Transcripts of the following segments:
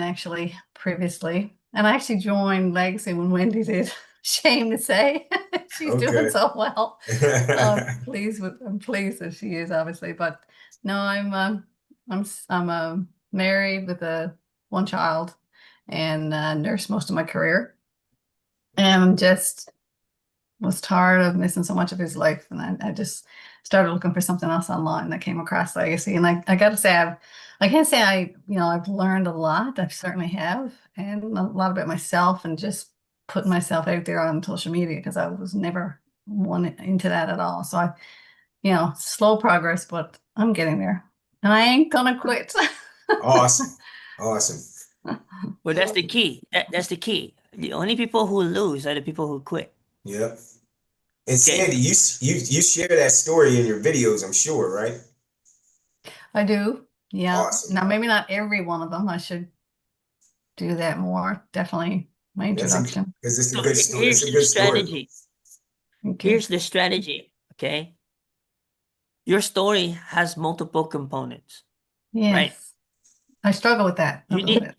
actually previously, and I actually joined Legacy when Wendy did. Shame to say, she's doing Okay. so well. I'm pleased that she is, obviously. But no, I'm married with a one child, and nursed most of my career, and just was tired of missing so much of his life, and I just started looking for something else online that came across Legacy. And I got to say, I can't say I've learned a lot. I certainly have, and a lot about myself, and just putting myself out there on social media, because I was never one into that at all. So slow progress, but I'm getting there, and I ain't gonna quit. Awesome. Awesome. Well, that's the key. That's the key. The only people who lose are the people who quit. Yep. And Okay. Sandy, you share that story in your videos, I'm sure, right? I do. Yeah. Awesome. Now, maybe not every one of them. I should do that more. Definitely my That's a introduction. because it's a So good story. It's here's a the good story. strategy. Thank you. Here's the strategy. Okay. Your story has multiple components, right? Yes. I struggle with that a You little need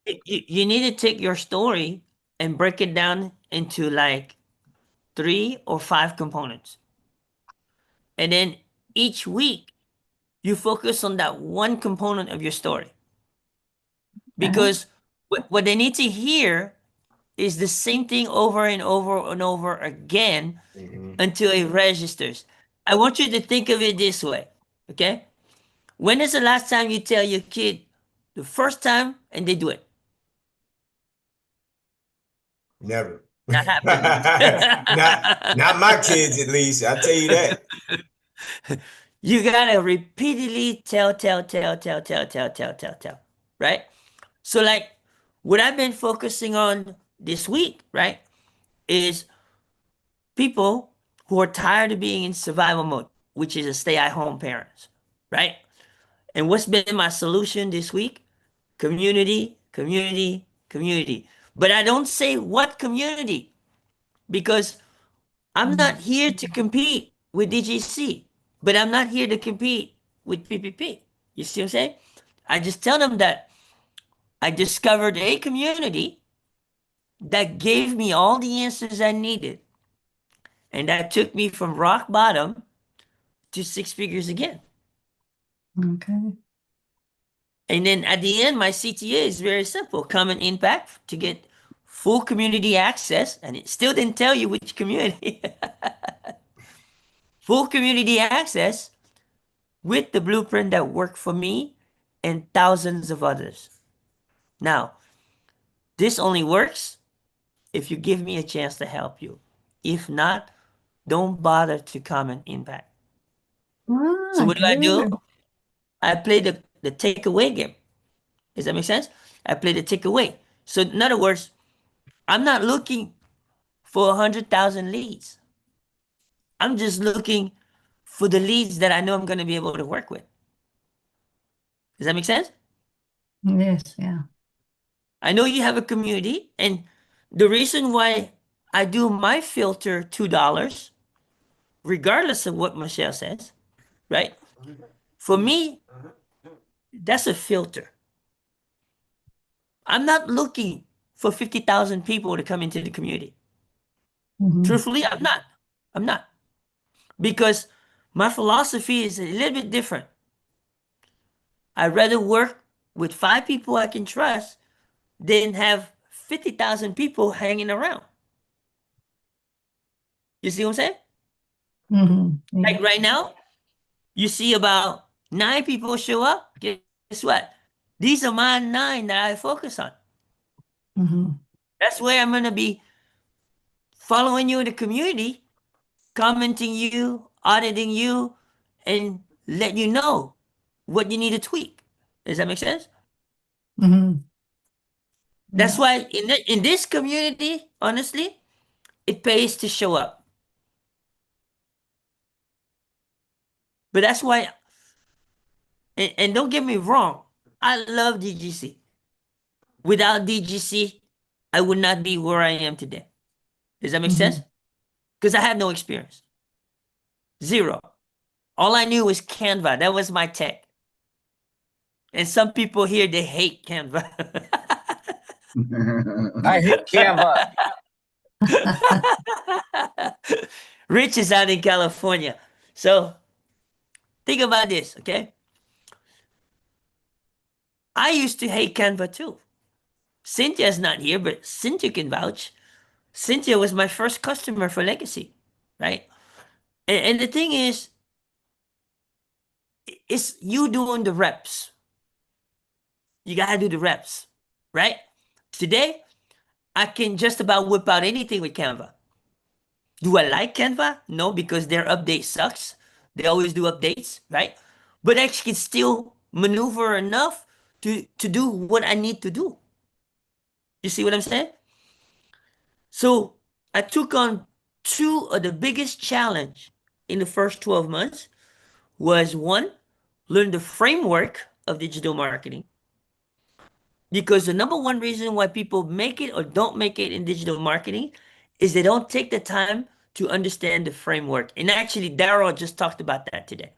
bit. you need to take your story and break it down into like 3 or 5 components. And then each week you focus on that one component of your story. Because what they need to hear is the same thing over and over and over again Mhm. until it registers. I want you to think of it this way, okay? When is the last time you tell your kid the first time and they do it? Never. Not happening. Not my kids, at least. I'll tell you that. You gotta repeatedly tell, right? So, like, what I've been focusing on this week, right, is people who are tired of being in survival mode, which is a stay-at-home parents, right? And what's been my solution this week? Community, community, community. But I don't say what community because I'm not here to compete with DGC, but I'm not here to compete with PPP. You see what I'm saying? I just tell them that I discovered a community that gave me all the answers I needed. And that took me from rock bottom to 6 figures again. Okay. And then at the end, my CTA is very simple: common impact to get full community access. And it still didn't tell you which community. Full community access with the blueprint that worked for me and thousands of others. Now, this only works if you give me a chance to help you. If not, don't bother to comment impact. So what do? Good. I play the takeaway game. Does that make sense? I play the takeaway. So in other words, I'm not looking for 100,000 leads. I'm just looking for the leads that I know I'm going to be able to work with. Does that make sense? Yes, yeah. I know you have a community, and the reason why I do my filter $2, regardless of what Michelle says, right? For me, that's a filter. I'm not looking for 50,000 people to come into the community. Mhm. Truthfully, I'm not. I'm not. Because my philosophy is a little bit different. I'd rather work with 5 people I can trust than have 50,000 people hanging around. You see what I'm saying? Yeah. Like right now, you see about 9 people show up. Guess what? These are my 9 that I focus on. Mhm. That's where I'm going to be following you in the community, commenting you, auditing you, and let you know what you need to tweak. Does that make sense? Mhm. That's Yeah. why in this community, honestly, it pays to show up. But that's why, and don't get me wrong, I love DGC. Without DGC, I would not be where I am today. Does that make sense? Mhm. Because I had no experience. Zero. All I knew was Canva. That was my tech. And some people here, they hate Canva. I hate Canva. Rich is out in California. So think about this, okay? I used to hate Canva too. Cynthia's not here, but Cynthia can vouch. Cynthia was my first customer for Legacy, right? And the thing is, it's you doing the reps. You gotta do the reps, right? Today, I can just about whip out anything with Canva. Do I like Canva? No, because their update sucks. They always do updates, right? But I can still maneuver enough to do what I need to do. You see what I'm saying? So I took on two of the biggest challenge in the first 12 months was one, learn the framework of digital marketing. Because the number one reason why people make it or don't make it in digital marketing is they don't take the time to understand the framework. And actually, Daryl just talked about that today.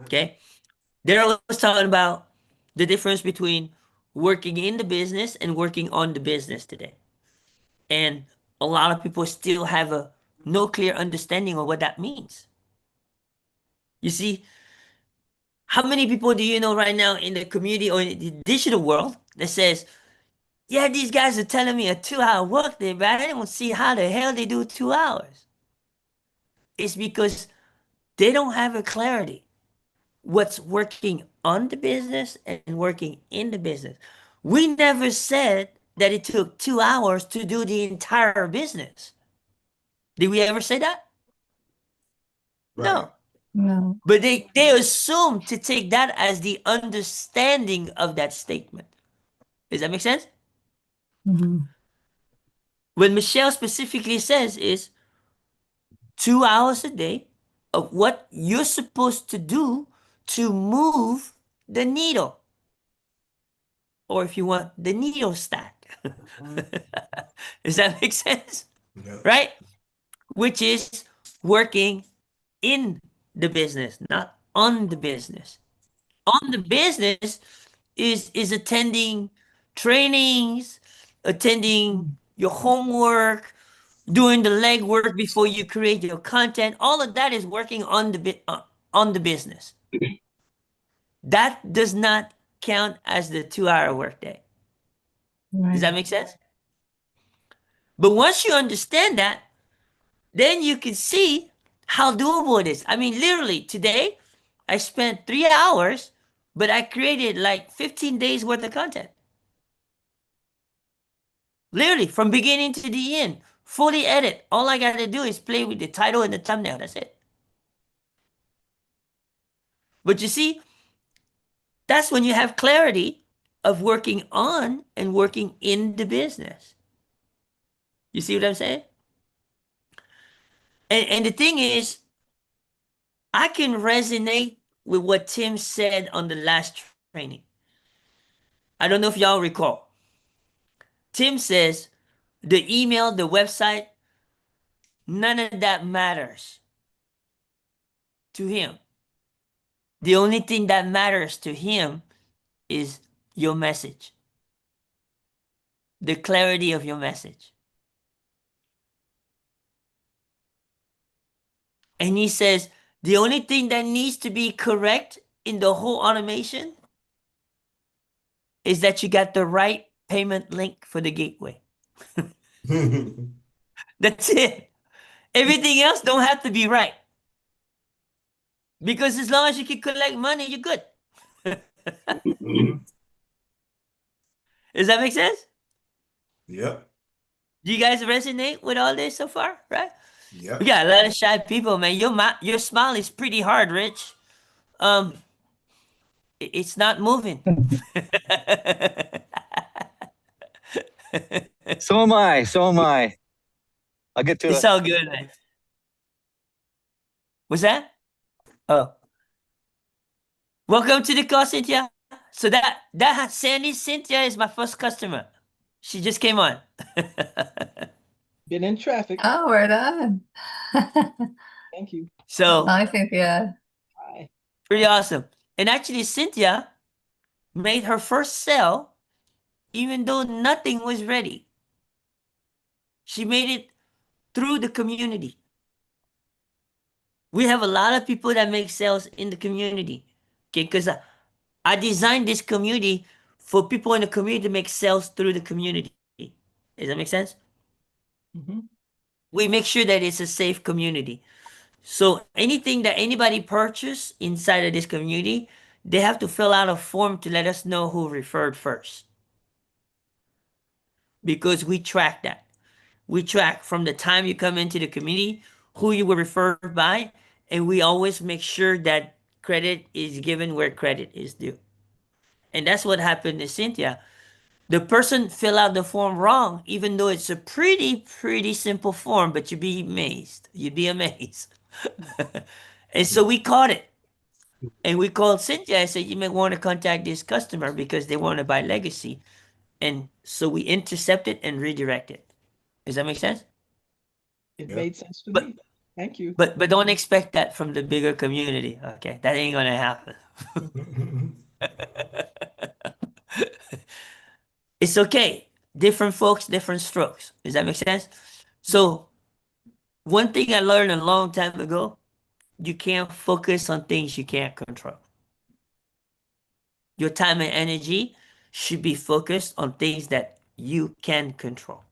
Okay. Daryl was talking about the difference between working in the business and working on the business today. And a lot of people still have a no clear understanding of what that means. You see, how many people do you know right now in the community or in the digital world that says, yeah, these guys are telling me a 2-hour workday, but I don't see how the hell they do 2 hours. It's because they don't have a clarity what's working on the business and working in the business. We never said that it took 2 hours to do the entire business. Did we ever say that? Right. No. No. But they assume to take that as the understanding of that statement. Does that make sense? Mhm. What Michelle specifically says is 2 hours a day of what you're supposed to do to move the needle. Or if you want, the needle stack. Does that make sense? Yeah. Right? Which is working in the business, not on the business. On the business is attending trainings, attending your homework, doing the legwork before you create your content. All of that is working on the business. That does not count as the 2-hour workday. Does that Right. make sense? But once you understand that, then you can see how doable it is. I mean, literally today, I spent 3 hours, but I created like 15 days worth of content. Literally from beginning to the end, fully edit. All I got to do is play with the title and the thumbnail. That's it. But you see, that's when you have clarity of working on and working in the business. You see what I'm saying? And the thing is, I can resonate with what Tim said on the last training. I don't know if y'all recall. Tim says the email, the website, none of that matters to him. The only thing that matters to him is your message, the clarity of your message. And he says the only thing that needs to be correct in the whole automation is that you got the right payment link for the gateway. That's it. Everything else don't have to be right. Because as long as you can collect money, you're good. Mhm. Does that make sense? Yep. Do you guys resonate with all this so far? Right? Yep. We got a lot of shy people, man. Your smile is pretty hard, Rich. Um, it's not moving. So am I. So am I. I'll get to It's it. all good, man. What's that? Oh, welcome to the call, Cynthia. So that Sandy Cynthia is my first customer. She just came on. Been in traffic. Oh, we're done. Thank you. So I think, yeah. Hi. pretty awesome. And actually, Cynthia made her first sale even though nothing was ready. She made it through the community. We have a lot of people that make sales in the community. Okay, because I designed this community for people in the community to make sales through the community. Does that make sense? Mhm. We make sure that it's a safe community. So anything that anybody purchase inside of this community, they have to fill out a form to let us know who referred first. Because we track that. We track from the time you come into the community, who you were referred by, and we always make sure that credit is given where credit is due. And that's what happened to Cynthia. The person fill out the form wrong, even though it's a pretty simple form, but you'd be amazed. You'd be amazed. And so we caught it. And we called Cynthia and said, you may want to contact this customer because they want to buy legacy. And so we intercepted and redirected. Does that make sense? It Yeah. made sense to But- me. Thank you. But don't expect that from the bigger community. Okay. That ain't gonna happen. It's okay. Different folks, different strokes. Does that make sense? So one thing I learned a long time ago, you can't focus on things you can't control. Your time and energy should be focused on things that you can control.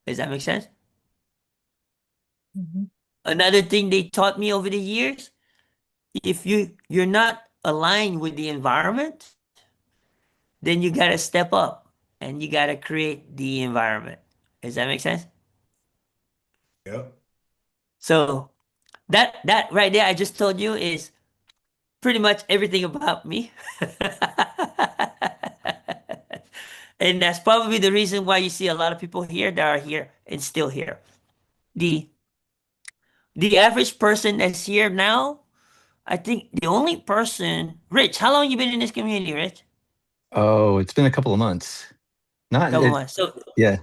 Does that make sense? Mhm. Another thing they taught me over the years, if you're not aligned with the environment, then you got to step up and you got to create the environment. Does that make sense? Yep. So that right there I just told you is pretty much everything about me. And that's probably the reason why you see a lot of people here that are here and still here. The the average person that's here now, I think the only person, Rich, how long you been in this community, Rich? Oh, it's been a couple of months. Not Couple it, months. yeah.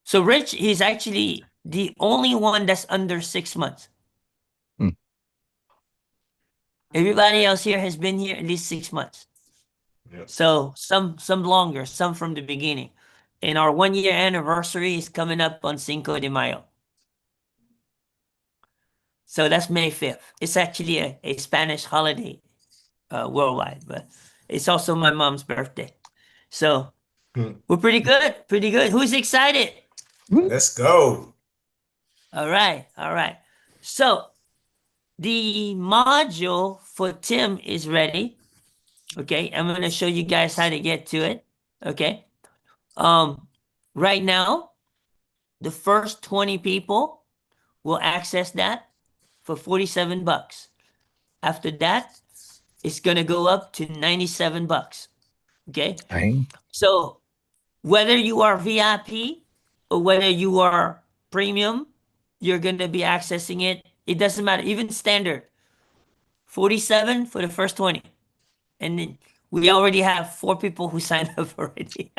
So Rich, he's actually the only one that's under 6 months. Hmm. Everybody else here has been here at least 6 months. Yep. So some longer, some from the beginning. And our 1 year anniversary is coming up on Cinco de Mayo. So that's May 5th. It's actually a Spanish holiday worldwide, but it's also my mom's birthday. So Hmm. we're pretty good, pretty good. Who's excited? Let's go. All right, all right. So the module for Tim is ready. Okay, I'm gonna show you guys how to get to it. Okay. Right now, the first 20 people will access that for 47 bucks. After that, it's gonna go up to 97 bucks. Okay. Dang. So whether you are VIP or whether you are premium, you're gonna be accessing it. It doesn't matter, even standard. 47 for the first 20. And then we already have 4 people who signed up already.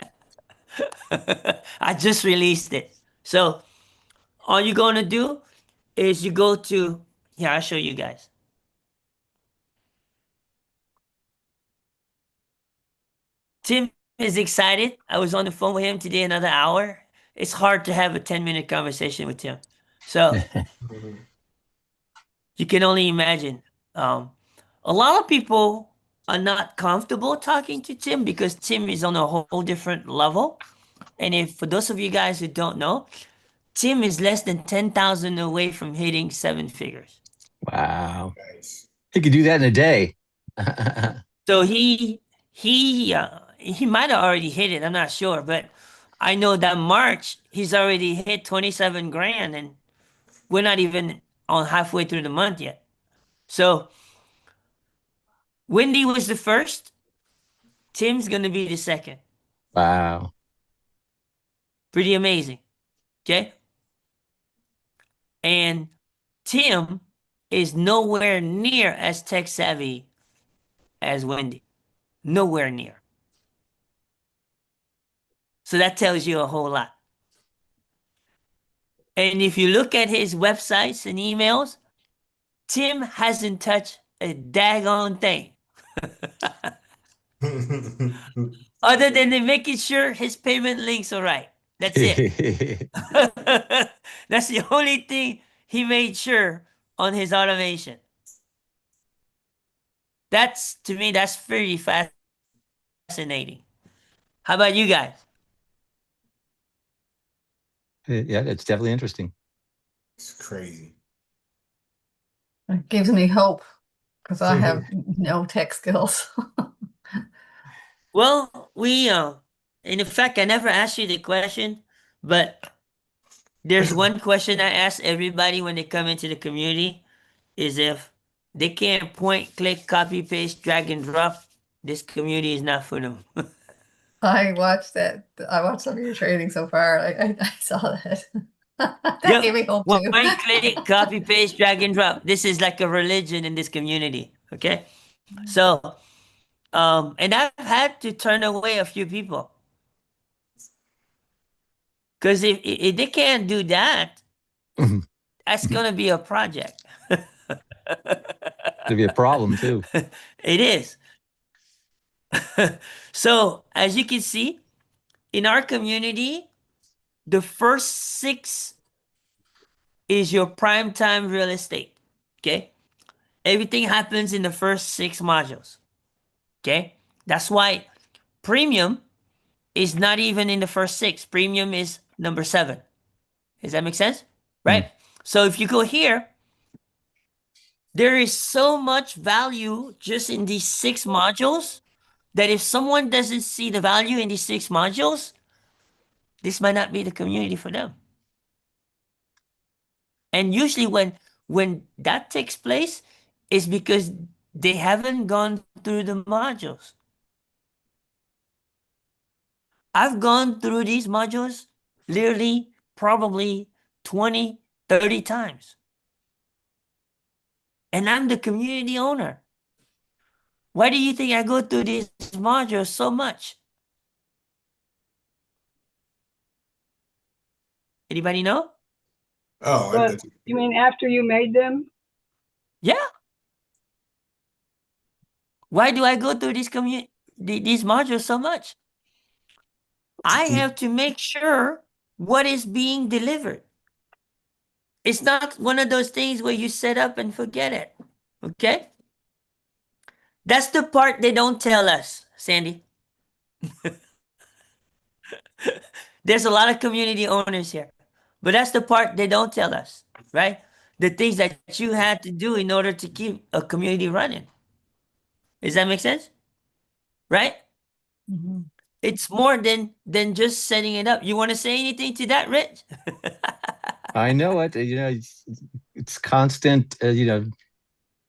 I just released it. So all you're gonna do is you go to here, I'll show you guys. Tim is excited. I was on the phone with him today another hour. It's hard to have a 10-minute conversation with Tim. So you can only imagine. A lot of people are not comfortable talking to Tim because Tim is on a whole different level. And if for those of you guys who don't know, Tim is less than 10,000 away from hitting 7 figures. Wow. Nice. He could do that in a day. So he might have already hit it. I'm not sure, but I know that March he's already hit 27 grand, and we're not even on halfway through the month yet. So Wendy was the first. Tim's gonna be the second. Wow. Pretty amazing. Okay. And Tim is nowhere near as tech savvy as Wendy. Nowhere near. So that tells you a whole lot. And if you look at his websites and emails, Tim hasn't touched a daggone thing. Other than making sure his payment links are right. That's it. That's the only thing he made sure on his automation. That's, to me, that's very fascinating. How about you guys? Yeah, it's definitely interesting. It's crazy. It gives me hope because I have no tech skills. Well, in fact, I never asked you the question, but there's one question I ask everybody when they come into the community is if they can't point, click, copy, paste, drag and drop, this community is not for them. I watched that. I watched some of your training so far. I saw that. That gave me hope too. Point, click, copy, paste, drag and drop. This is like a religion in this community. Okay. So, and I've had to turn away a few people. Because if they can't do that, that's gonna be a project. It'd be a problem too. It is. So as you can see, in our community, the first 6 is your prime time real estate. Okay. Everything happens in the first 6 modules. Okay. That's why premium is not even in the first 6. Premium is number 7. Does that make sense? Right? So if you go here, there is so much value just in these 6 modules that if someone doesn't see the value in these 6 modules, this might not be the community for them. And usually when that takes place is because they haven't gone through the modules. I've gone through these modules literally probably 20, 30 times. And I'm the community owner. Why do you think I go through these modules so much? Anybody know? Oh, But you mean after you made them? Yeah. Why do I go through these modules so much? I have to make sure what is being delivered. It's not one of those things where you set up and forget it. Okay? That's the part they don't tell us, Sandy. There's a lot of community owners here, but that's the part they don't tell us, right? The things that you had to do in order to keep a community running. Does that make sense? Right? Mhm. It's more than just setting it up. You want to say anything to that, Rich? I know it. It's constant.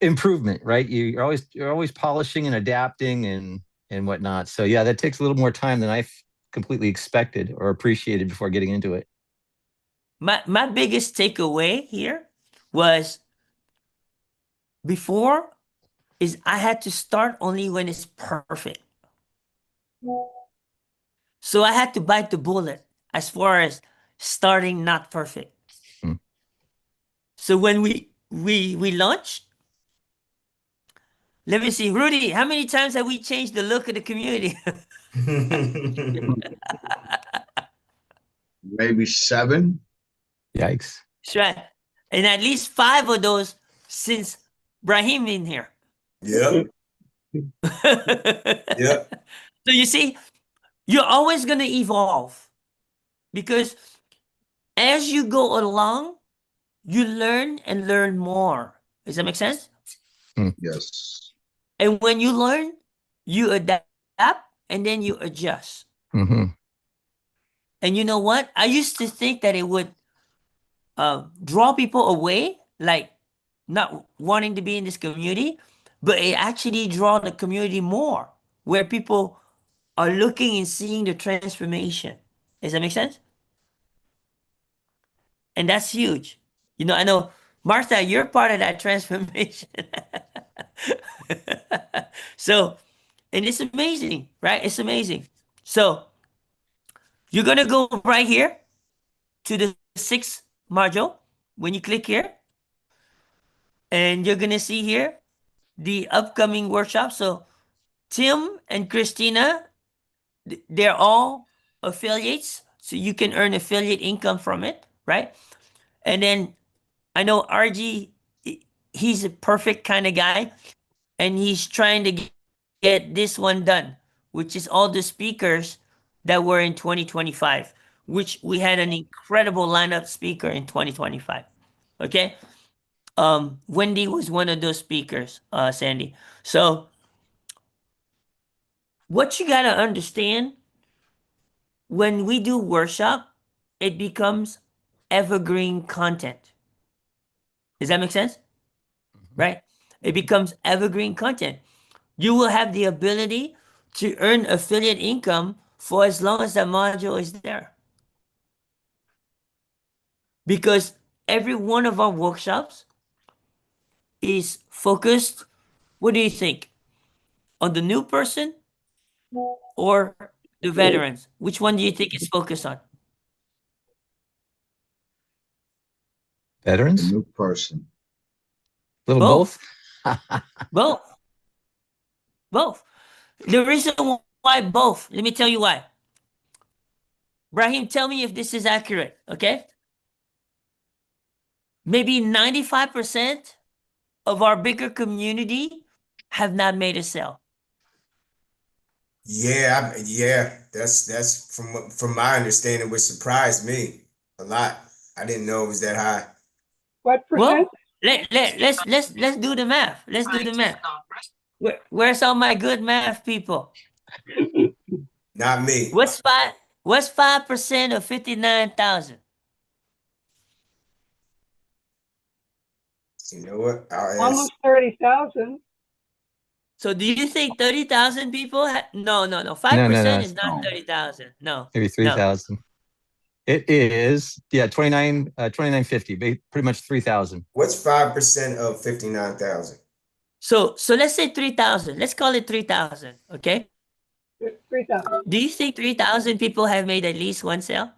Improvement, right? You're always polishing and adapting and whatnot. So yeah, that takes a little more time than I completely expected or appreciated before getting into it. My biggest takeaway here was before is I had to start only when it's perfect. So I had to bite the bullet as far as starting not perfect. Hmm. So when we launched, let me see, Rudy, how many times have we changed the look of the community? Maybe 7. Yikes. Right. And at least 5 of those since Brahim in here. Yep. Yep. So you see, you're always going to evolve because as you go along, you learn and learn more. Does that make sense? Yes. And when you learn, you adapt and then you adjust. Mm-hmm. And you know what? I used to think that it would draw people away, like not wanting to be in this community, but it actually draw the community more, where people are looking and seeing the transformation. Does that make sense? And that's huge. I know, Martha, you're part of that transformation. So, and it's amazing, right? It's amazing. So, you're going to go right here to the 6th module. When you click here, and you're going to see here the upcoming workshop. So, Tim and Christina, they're all affiliates, so you can earn affiliate income from it, right? And then I know RG, he's a perfect kind of guy, and he's trying to get this one done, which is all the speakers that were in 2025, which we had an incredible lineup speaker in 2025. Okay. Wendy was one of those speakers, Sandy. So what you gotta understand, when we do workshop, it becomes evergreen content. Does that make sense? Right? It becomes evergreen content. You will have the ability to earn affiliate income for as long as that module is there. Because every one of our workshops is focused, what do you think? On the new person or the veterans? Which one do you think it's focused on? The Veterans? new person. Little Both. both? Both. Both. The reason why both, let me tell you why. Brahim, tell me if this is accurate, okay? Maybe 95% of our bigger community have not made a sale. Yeah, that's from my understanding, which surprised me a lot. I didn't know it was that high. What percent? Well, let's do the math. Let's do the math. Where's all my good math people? Not me. What's 5% of 59,000? You know what? I'll ask. Almost 30,000. So do you think 30,000 people no. No, 5% is it's not 30,000. No. maybe No. 3,000. It is, yeah, 2950, pretty much 3,000. What's 5% of 59,000? So let's say 3,000. Let's call it 3,000, okay? 3,000. Do you think 3,000 people have made at least one sale?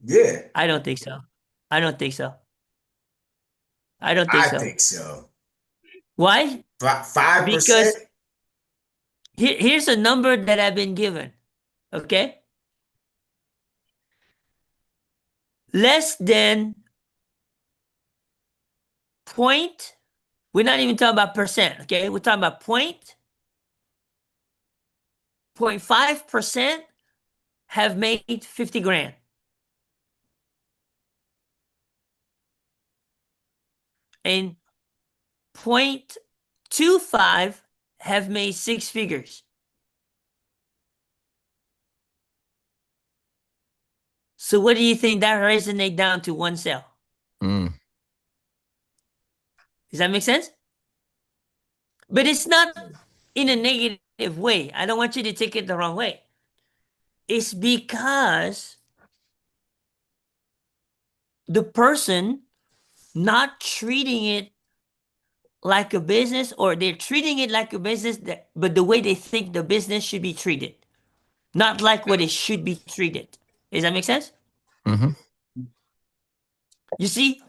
Yeah, I don't think so. I don't think so. I don't think I so. think so. Why? 5%. Because here's a number that I've been given, okay? Less than point, we're not even talking about percent, okay? We're talking about 0.5% have made 50 grand. And 0.25 have made 6 figures. So what do you think that resonate down to one sale? Mm. Does that make sense? But it's not in a negative way. I don't want you to take it the wrong way. It's because the person not treating it like a business, or they're treating it like a business, but the way they think the business should be treated, not like what it should be treated. Does that make sense? Hmm. You see,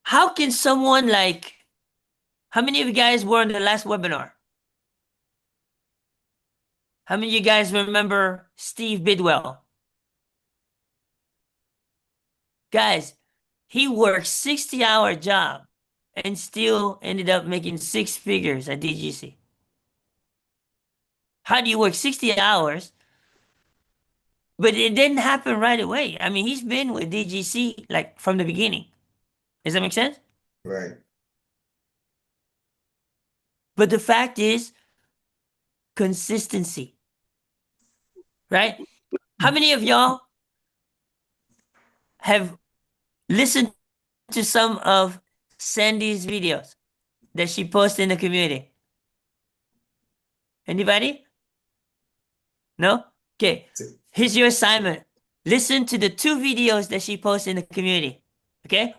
how can someone like, how many of you guys were in the last webinar? How many of you guys remember Steve Bidwell? Guys, he worked 60-hour job and still ended up making 6 figures at DGC. How do you work 60 hours? But it didn't happen right away. I mean, he's been with DGC like from the beginning. Does that make sense? Right. But the fact is consistency, right? How many of y'all have listened to some of Sandy's videos that she posts in the community? Anybody? No? Okay. Here's your assignment. Listen to the 2 videos that she posts in the community. Okay?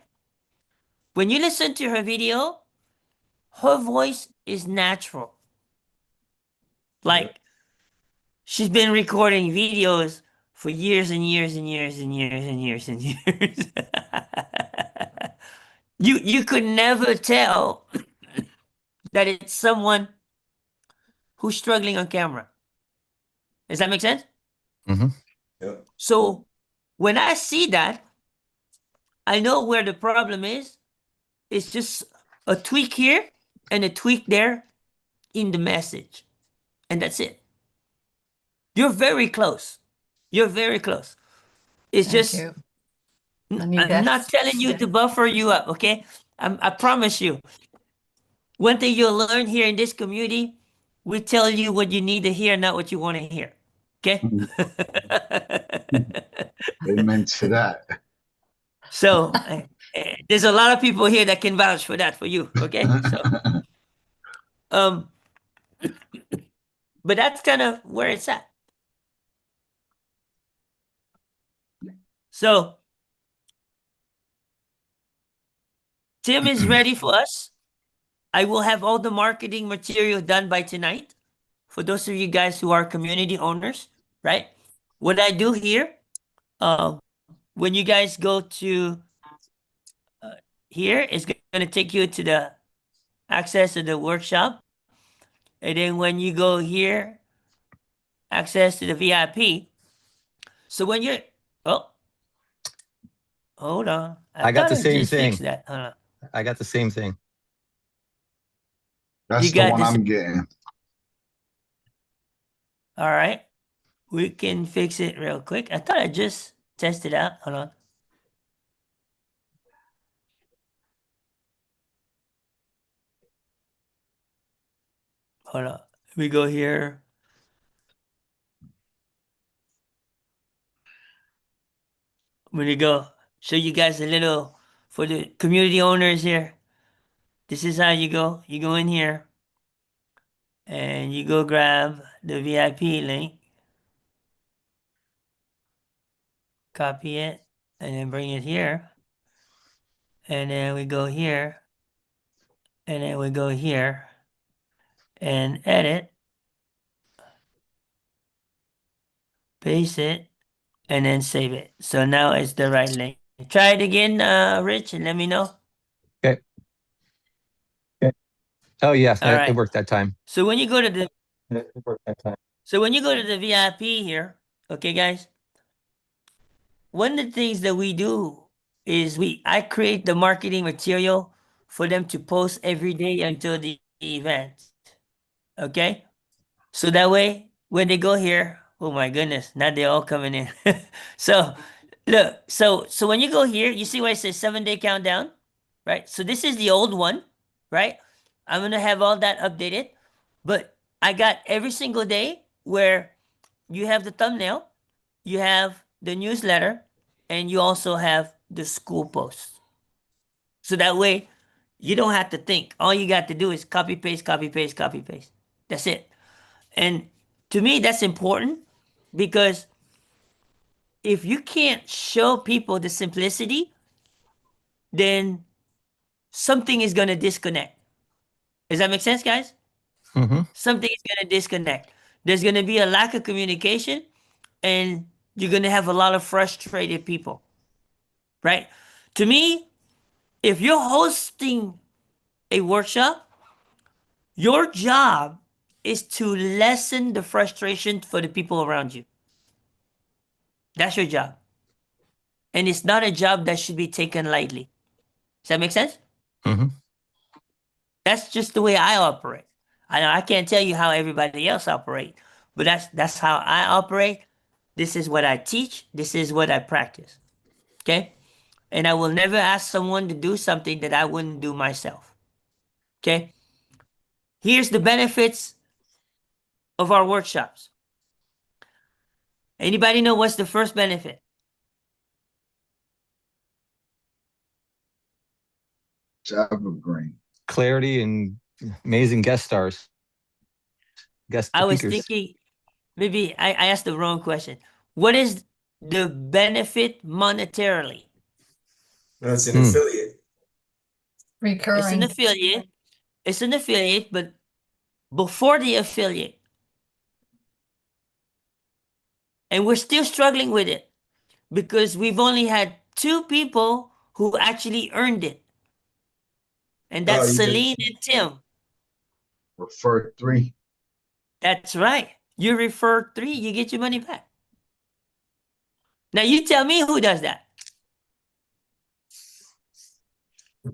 When you listen to her video, her voice is natural. Like she's been recording videos for years and years and years and years and years and years. You could never tell that it's someone who's struggling on camera. Does that make sense? Yep. So when I see that, I know where the problem is. It's just a tweak here and a tweak there in the message. And that's it. You're very close. You're very close. It's Thank just, you. I need I'm not that. telling you to buffer you up, okay? I promise you. One thing you'll learn here in this community, we tell you what you need to hear, not what you want to hear. Okay? Amen to that. So there's a lot of people here that can vouch for that for you. Okay? So um but that's kind of where it's at. So Tim is ready for us. I will have all the marketing material done by tonight. For those of you guys who are community owners, right? What I do here, when you guys go to here, it's going to take you to the access to the workshop. And then when you go here, access to the VIP. So when you're, oh, hold on. I got thought the I same just thing. fixed that. Hold on. I got the same thing. That's You the got one this. I'm getting. All right. We can fix it real quick. I thought I just tested out. Hold on. Hold on. We go here. When you go, show you guys a little for the community owners here. This is how you go. You go in here and you go grab the VIP link, copy it, and then bring it here. And then we go here, and then we go here and edit, paste it, and then save it. So now it's the right link. Try it again, Rich, and let me know. Okay. Oh yeah, All right. it worked that time. So when you go to the It worked that time. So when you go to the VIP here, okay, guys, one of the things that we do is I create the marketing material for them to post every day until the event. Okay? So that way, when they go here, oh my goodness, now they're all coming in. So look, so when you go here, you see where it says 7-day countdown, right? So this is the old one, right? I'm gonna have all that updated, but I got every single day where you have the thumbnail, you have the newsletter, and you also have the school post. So that way, you don't have to think. All you got to do is copy, paste, copy, paste, copy, paste. That's it. And to me, that's important because if you can't show people the simplicity, then something is going to disconnect. Does that make sense, guys? Mm-hmm. Something is going to disconnect. There's going to be a lack of communication, and you're going to have a lot of frustrated people, right? To me, if you're hosting a workshop, your job is to lessen the frustration for the people around you. That's your job. And it's not a job that should be taken lightly. Does that make sense? Mm-hmm. That's just the way I operate. I can't tell you how everybody else operate, but that's how I operate. This is what I teach. This is what I practice. Okay? And I will never ask someone to do something that I wouldn't do myself. Okay? Here's the benefits of our workshops. Anybody know what's the first benefit? It's Evergreen. Clarity and amazing guest stars, guest I was speakers. thinking maybe I asked the wrong question. What is the benefit monetarily? That's an Hmm. affiliate. It's an Recurring. affiliate. It's an affiliate, but before the affiliate, and we're still struggling with it because we've only had 2 people who actually earned it, and Oh, that's you can Celine and Tim. Refer 3. That's right. You refer 3, you get your money back. Now you tell me who does that.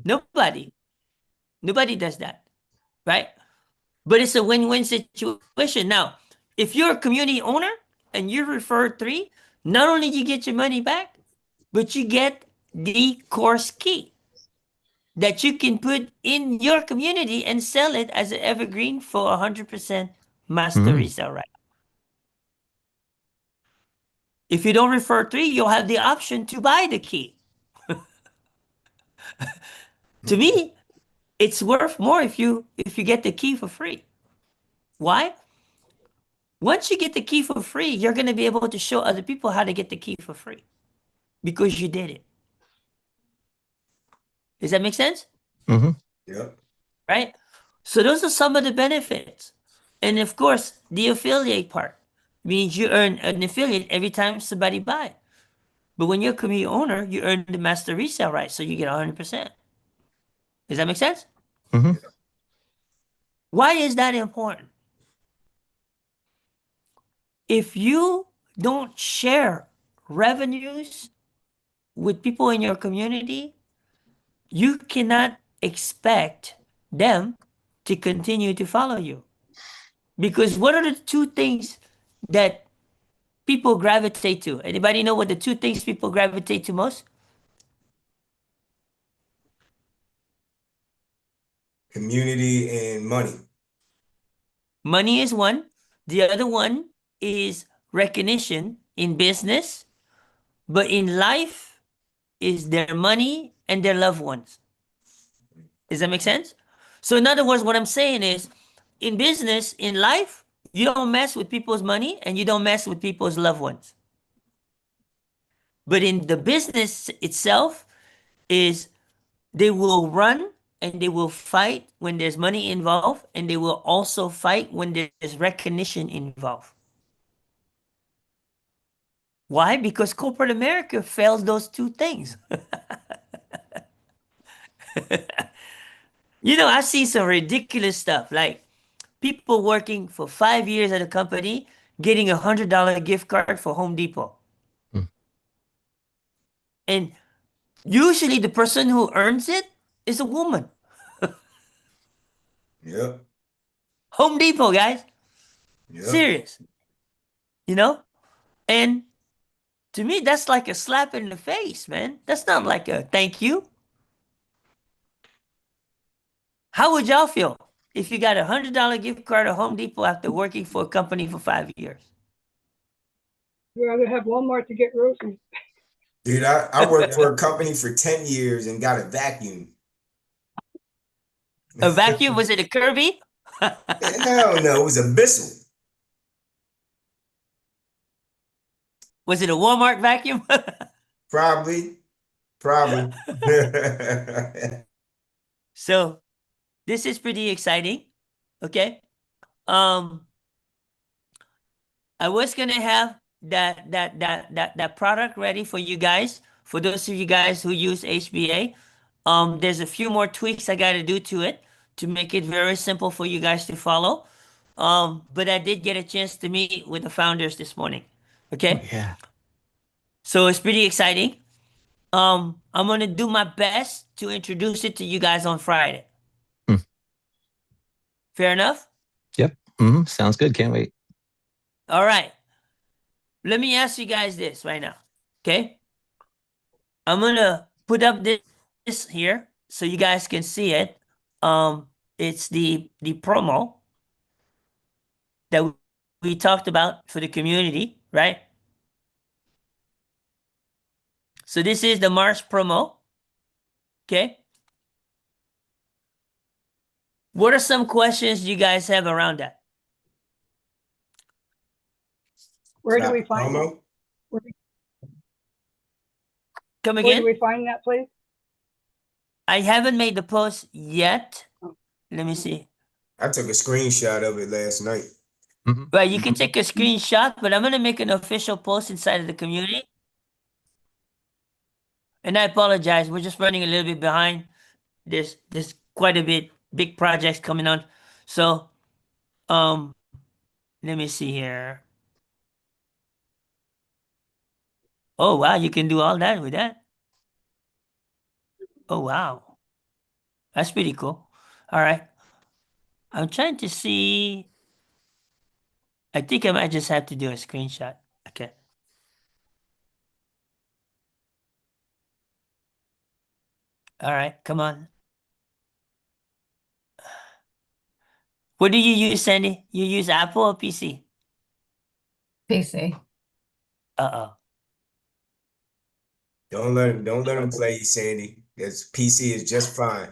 Nobody. Nobody does that, right? But it's a win-win situation. Now, if you're a community owner and you refer 3, not only do you get your money back, but you get the course key that you can put in your community and sell it as an evergreen for 100% master resale right. If you don't refer 3, you'll have the option to buy the key. To me, it's worth more if you get the key for free. Why? Once you get the key for free, you're going to be able to show other people how to get the key for free because you did it. Does that make sense? Mm-hmm. Yep. Right? So those are some of the benefits. And of course, the affiliate part means you earn an affiliate every time somebody buy. But when you're a community owner, you earn the master resale right, so you get 100%. Does that make sense? Mm-hmm. Why is that important? If you don't share revenues with people in your community, you cannot expect them to continue to follow you. Because what are the 2 things that people gravitate to? Anybody know what the 2 things people gravitate to most? Community and money. Money is one. The other one is recognition in business, but in life is their money and their loved ones. Does that make sense? So in other words, what I'm saying is in business, in life, you don't mess with people's money and you don't mess with people's loved ones. But in the business itself is they will run and they will fight when there's money involved, and they will also fight when there's recognition involved. Why? Because corporate America fails those 2 things. You know, I've seen some ridiculous stuff like people working for 5 years at a company getting $100 gift card for Home Depot. Hmm. And usually the person who earns it is a woman. Yep. Home Depot, guys. Yep. Serious. You know? And to me, that's like a slap in the face, man. That's not like a thank you. How would y'all feel if you got $100 gift card at Home Depot after working for a company for 5 years? I'd rather have Walmart to get groceries. Dude, I worked for a company for 10 years and got a vacuum. A vacuum? Was it a Kirby? Hell no, it was a Bissell. Was it a Walmart vacuum? Probably. So this is pretty exciting. Okay. I was gonna have that product ready for you guys. For those of you guys who use HBA, there's a few more tweaks I gotta do to it to make it very simple for you guys to follow. But I did get a chance to meet with the founders this morning. Okay. Yeah. So it's pretty exciting. I'm gonna do my best to introduce it to you guys on Friday. Hmm. Fair enough? Yep. Mm-hmm. Sounds good. Can't wait. All right. Let me ask you guys this right now. Okay? I'm gonna put up this here so you guys can see it. It's the promo that we talked about for the community, right? So this is the March promo. Okay? What are some questions you guys have around that? Where do we find it? Promo? Come Where again? do we find that place? I haven't made the post yet. Oh. Let me see. I took a screenshot of it last night. Mm-hmm. Right, you can take a screenshot, but I'm gonna make an official post inside of the community. And I apologize, we're just running a little bit behind. There's quite a bit big projects coming on. So Um, let me see here. Oh wow, you can do all that with that. Oh wow, that's pretty cool. All right, I'm trying to see. I think I might just have to do a screenshot. Okay. All right, come on. What do you use, Sandy? You use Apple or PC? PC. Uh-oh. Don't let him play you, Sandy. Because PC is just fine.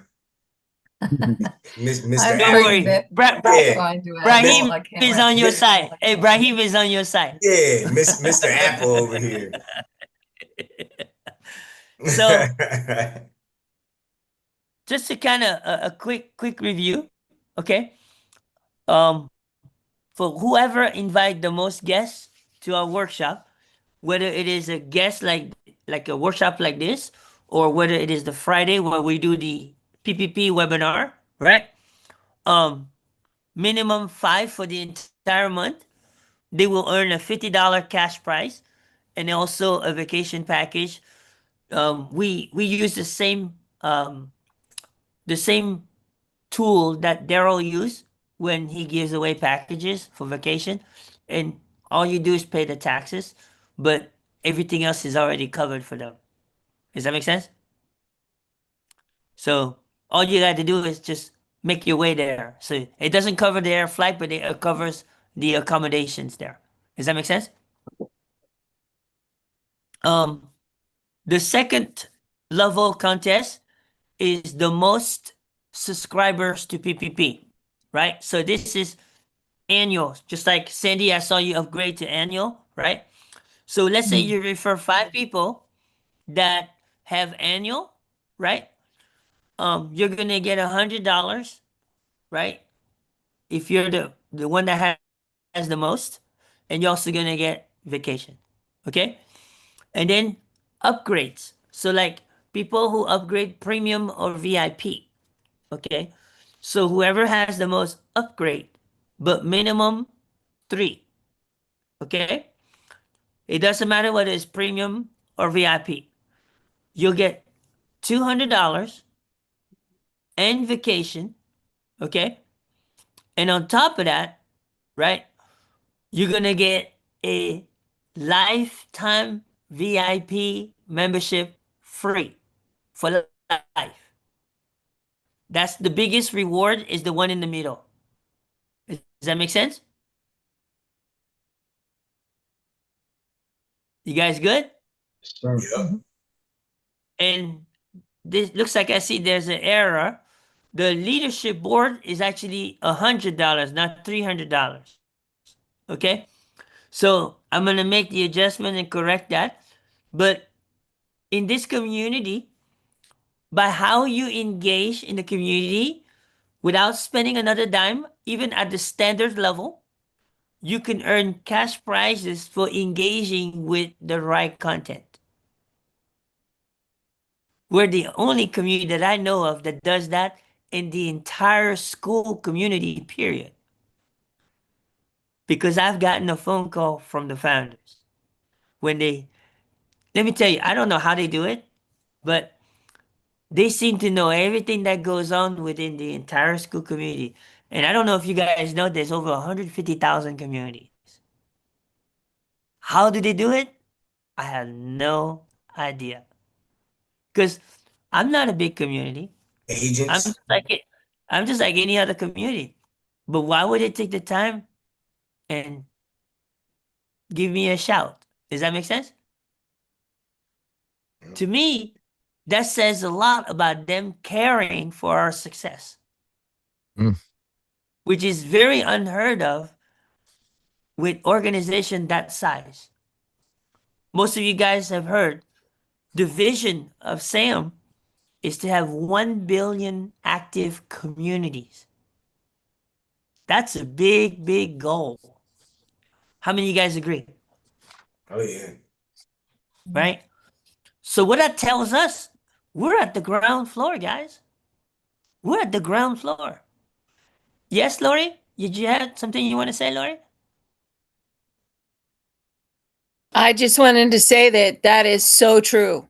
Mr. I'm Don't certain worry. Apple. that that's Yeah. fine to Brahim Apple. I can't is wait. on your side. Hey, Brahim is on your side. Yeah, Mr. Apple over here. So just to kind of a quick review, okay? Um, for whoever invite the most guests to our workshop, whether it is a guest like a workshop like this, or whether it is the Friday where we do the PPP webinar, right? Minimum 5 for the entire month. They will earn a $50 cash prize and also a vacation package. We use the same tool that Daryl used when he gives away packages for vacation, and all you do is pay the taxes, but everything else is already covered for them. Does that make sense? So all you got to do is just make your way there. So it doesn't cover the air flight, but it covers the accommodations there. Does that make sense? Um, the second level contest is the most subscribers to PPP, right? So this is annual, just like Sandy, I saw you upgrade to annual, right? So let's say you refer 5 people that have annual, right? You're gonna get $100, right? If you're the one that has the most, and you're also gonna get vacation, okay? And then upgrades. So like people who upgrade premium or VIP, okay? So whoever has the most upgrade, but minimum 3, okay? It doesn't matter whether it's premium or VIP. You'll get $200 and vacation, okay? And on top of that, right, you're gonna get a lifetime VIP membership free for life. That's the biggest reward is the one in the middle. Does that make sense? You guys good? Sure. Yep. And this looks like I see there's an error. The leadership board is actually $100, not $300. Okay? So I'm gonna make the adjustment and correct that. But in this community, by how you engage in the community without spending another dime, even at the standard level, you can earn cash prizes for engaging with the right content. We're the only community that I know of that does that in the entire Skool community, period. Because I've gotten a phone call from the founders when let me tell you, I don't know how they do it, but they seem to know everything that goes on within the entire Skool community. And I don't know if you guys know, there's over 150,000 communities. How do they do it? I have no idea. Because I'm not a big community. I'm Agents. just like it. I'm just like any other community. But why would they take the time and give me a shout? Does that make sense? To me, that says a lot about them caring for our success, Mm. which is very unheard of with organization that size. Most of you guys have heard the vision of SAM is to have 1 billion active communities. That's a big, big goal. How many of you guys agree? Oh yeah. Right? So what that tells us, we're at the ground floor, guys. We're at the ground floor. Yes, Lori? did you have something you want to say, Lori? I just wanted to say that that is so true.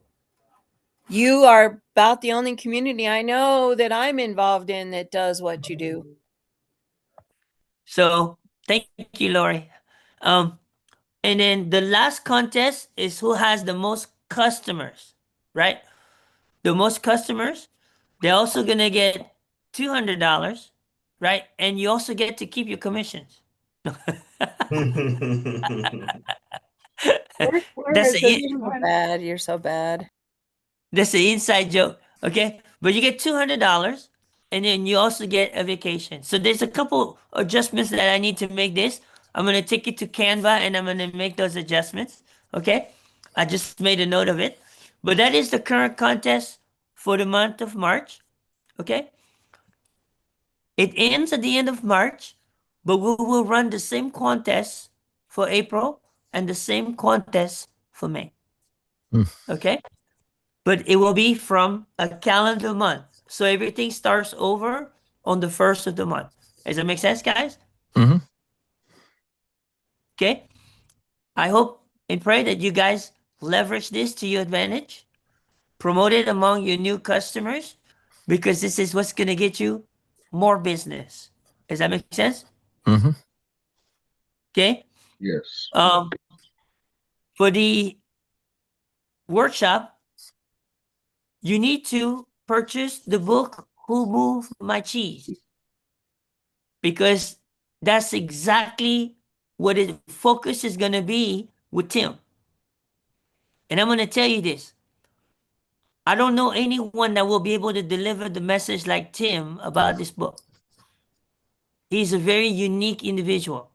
You are about the only community I know that I'm involved in that does what you do. So thank you, Lori. And then the last contest is who has the most customers, right? The most customers, they're also gonna get $200, right? And you also get to keep your commissions. Where That's is it? it. So bad. You're so bad. That's the inside joke, okay? But you get $200, and then you also get a vacation. So there's a couple adjustments that I need to make this. I'm gonna take it to Canva and I'm gonna make those adjustments, okay? I just made a note of it. But that is the current contest for the month of March, okay? It ends at the end of March, but we will run the same contest for April and the same contest for May, okay? But it will be from a calendar month. So everything starts over on the first of the month. Does that make sense, guys? Mm-hmm. Okay. I hope and pray that you guys leverage this to your advantage, promote it among your new customers, because this is what's going to get you more business. Does that make sense? Mm-hmm. Okay. Yes. For the workshop, you need to purchase the book Who Moved My Cheese, because that's exactly what the focus is going to be with Tim. And I'm going to tell you this. I don't know anyone that will be able to deliver the message like Tim about this book. He's a very unique individual.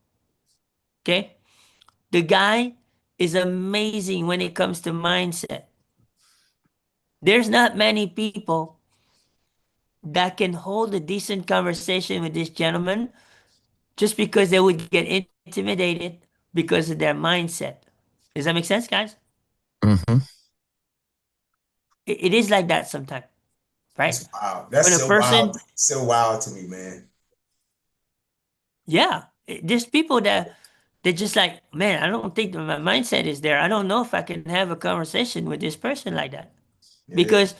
Okay? The guy is amazing when it comes to mindset. There's not many people that can hold a decent conversation with this gentleman just because they would get intimidated because of their mindset. Does that make sense, guys? Mm-hmm. It is like that sometimes, right? That's wild. When That's a so wild. person, So wild to me, man. yeah, there's people that they're just like, man, I don't think that my mindset is there. I don't know if I can have a conversation with this person like that. Yeah. Because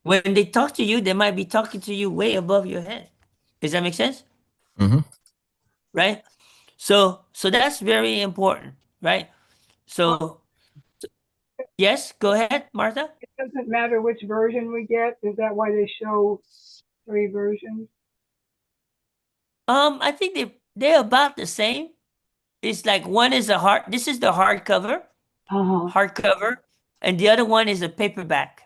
when they talk to you, they might be talking to you way above your head. Does that make sense? Mm-hmm. Right? So that's very important, right? So yes, go ahead, Martha. It doesn't matter which version we get. Is that why they show 3 versions? I think they're about the same. It's like one is a hard. This is the hardcover, and the other one is a paperback.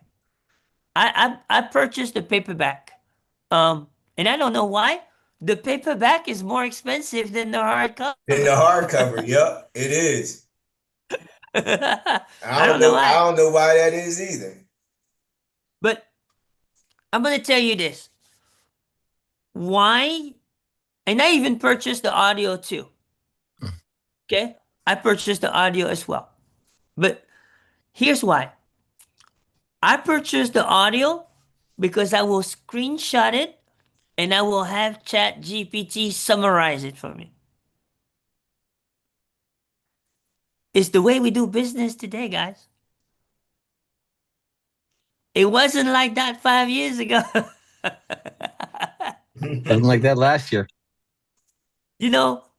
I purchased the paperback, and I don't know why. The paperback is more expensive than the Then the hardcover. hardcover, yep, it is. I don't know I why, don't know why that is either. but I'm gonna tell you this. Why? And I even purchased the audio too. Okay, I purchased the audio as well. But here's why. I purchased the audio because I will screenshot it and I will have Chat GPT summarize it for me. It's the way we do business today, guys. It wasn't like that 5 years ago. Wasn't like that last year.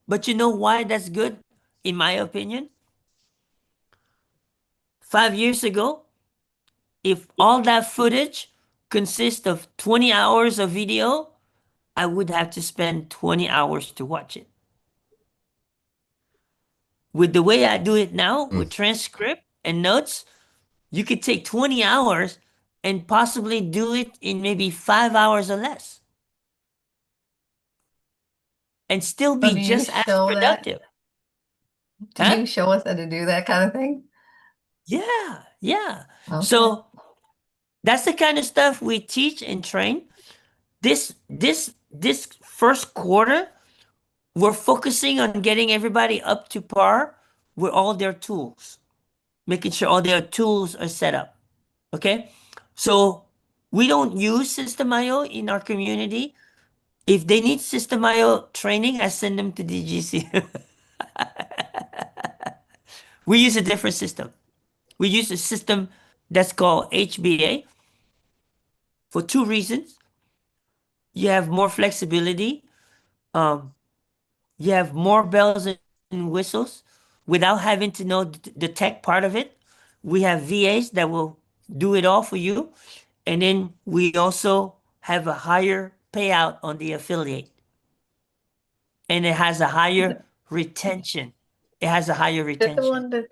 But you know why that's good, in my opinion? 5 years ago, if all that footage consists of 20 hours of video, I would have to spend 20 hours to watch it. With the way I do it now, with transcript and notes, you could take 20 hours and possibly do it in maybe 5 hours or less and still So be do you just as show that? productive. Do Huh? you show us how to do that kind of thing? Yeah, yeah. Okay. So that's the kind of stuff we teach and train. This first quarter, we're focusing on getting everybody up to par with all their tools, making sure all their tools are set up. Okay? So we don't use System.io in our community If they need System IO training, I send them to DGC. We use a different system. We use a system that's called HBA for two reasons. You have more flexibility. Um, you have more bells and whistles without having to know the tech part of it. We have VAs that will do it all for you. And then we also have a higher payout on the affiliate. And it has a higher retention. It has a higher Is that the retention. one that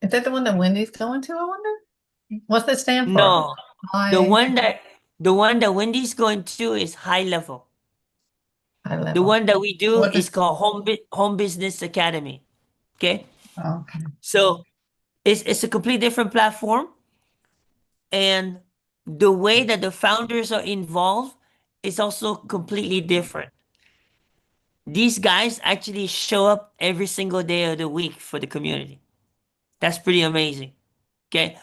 is that the one that Wendy's going to, I wonder? What's that stand for? No, the High, one that Wendy's going to is high level. high The level. one that we do What is is called Home Business Academy. Okay, okay. so it's a complete different platform, and the way that the founders are involved is also completely different. These guys actually show up every single day of the week for the community. That's pretty amazing. Okay,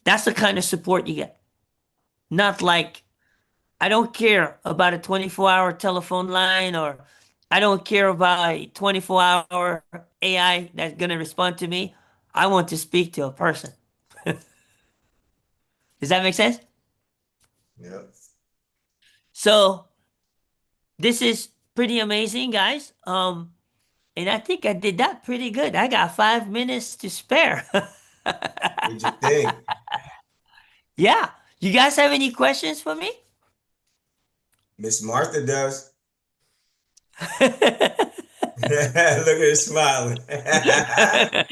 that's the kind of support you get. Not like I don't care about a 24-hour telephone line, or I don't care about a 24-hour AI that's going to respond to me. I want to speak to a person. Does that make sense? Yep. So this is pretty amazing, guys. And I think I did that pretty good. I got 5 minutes to spare. What'd you think? Yeah. You guys have any questions for me? Miss Martha does. Go Look at her smiling. ahead,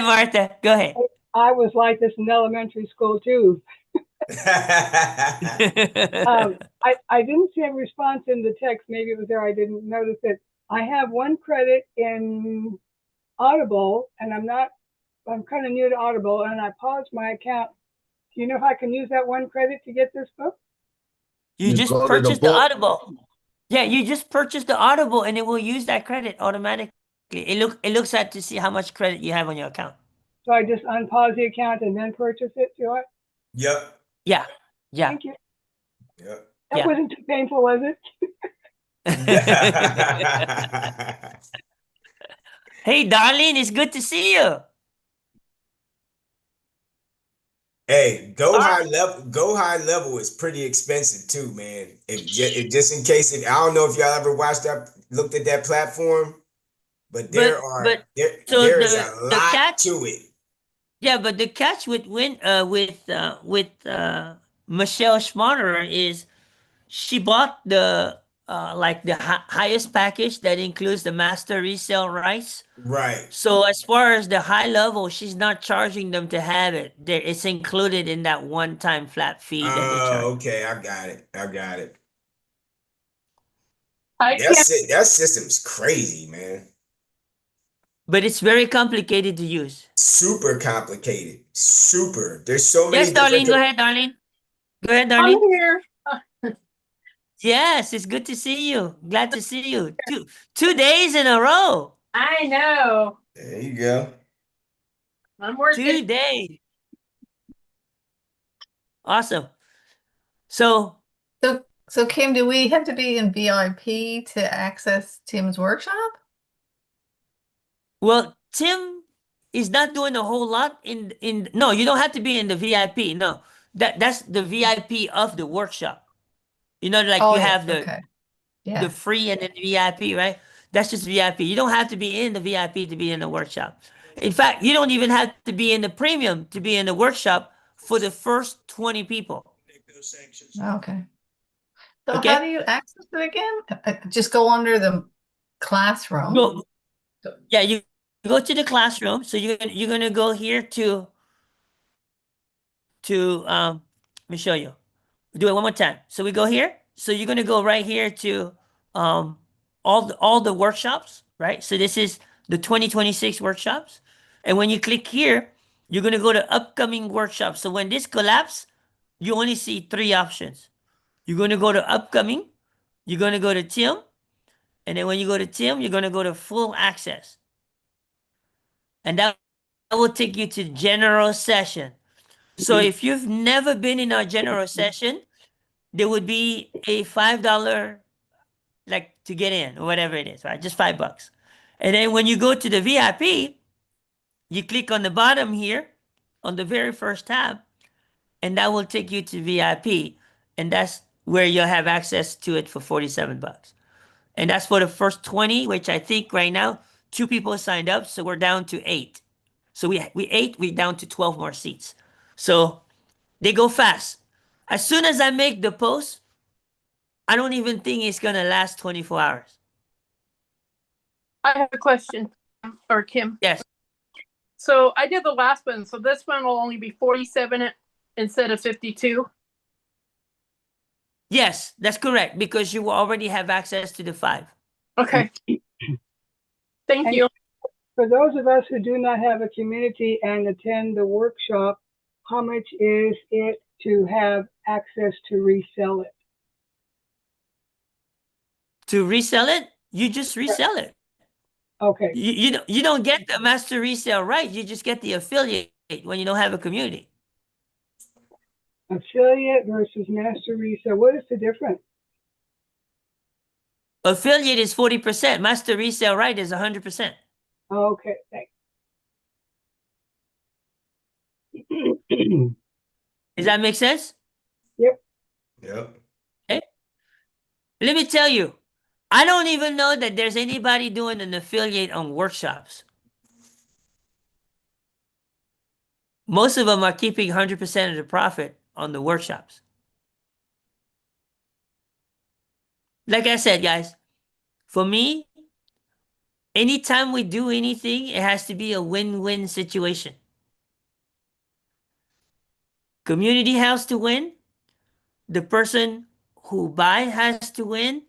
Martha. Go ahead. I was like this in elementary school too. I didn't see a response in the text. Maybe it was there. I didn't notice it. I have one credit in Audible, and I'm kind of new to Audible, and I paused my account. Do you know if I can use that one credit to get this book? You You just go to the purchased the book. Audible. Yeah, you just purchased the Audible, and it will use that credit automatically. It looks at to see how much credit you have on your account. So I just unpause the account and then purchase it, do I? Yep. Yeah. Yeah. Thank you. Yep. That Yeah. wasn't too painful, was it? Hey, Darlene, it's good to see you. Hey, All right. Go high level is pretty expensive too, man. If just in case, I don't know if y'all ever looked at that platform, but So there is a the lot catch, to it. yeah, but the catch with Michelle Schmarter is she bought the like the highest package that includes the master resale rights. Right. So as far as the high level, she's not charging them to have it. It's included in that one-time flat fee that they charge. Oh, okay. I got it. I can't. That system's crazy, man. But it's very complicated to use. Super complicated. Super. There's so many Yes, Darlene, different. go ahead, Darlene. Go ahead, I'm Darlene. here. Yes, it's good to see you. Glad to see you. 2 days in a row. I know. There you go. I'm 2 working. days. Awesome. So So Kim, do we have to be in VIP to access Tim's workshop? well, Tim is not doing a whole lot in no, you don't have to be in the VIP. No. That's the VIP of the workshop. You know, like Oh, you yes. have the Okay. the Yeah. free and then the VIP, right? That's just VIP. You don't have to be in the VIP to be in the workshop. In fact, you don't even have to be in the premium to be in the workshop for the first 20 people. Okay. So Okay? how do you access it again? Just go under the classroom. Go, yeah, you go to the classroom. So you're gonna go here to let me show you. Do it one more time. So we go here. So you're gonna go right here to all the workshops, right? So this is the 2026 workshops. And when you click here, you're gonna go to upcoming workshops. So when this collapse, you only see 3 options. You're gonna go to upcoming, you're gonna go to Tim, and then when you go to Tim, you're gonna go to full access. And that will take you to general session. So if you've never been in our general session, there would be a $5 to get in or whatever it is, right? Just $5. And then when you go to the VIP, you click on the bottom here on the very first tab, and that will take you to VIP. And that's where you'll have access to it for $47. And that's for the first 20, which I think right now, 2 people signed up. So we're down to 8. So we down to 12 more seats. So they go fast. As soon as I make the post, I don't even think it's going to last 24 hours. I have a question, or Kim. Yes. So I did the last one. So this one will only be 47 instead of 52. Yes, that's correct, because you will already have access to the 5. Okay. Thank And you. for those of us who do not have a community and attend the workshop, how much is it to have access to resell it? To resell it, you just resell it. Okay, You don't get the master resale right. You just get the affiliate when you don't have a community. affiliate versus master resell. What is the difference? Affiliate is 40%. Master resale right is 100%. Okay, thanks. Does that make sense? Yep. Okay. Let me tell you, I don't even know that there's anybody doing an affiliate on workshops. Most of them are keeping 100% of the profit on the workshops. Like I said, guys, for me, anytime we do anything, it has to be a win-win situation. Community has to win, the person who buy has to win,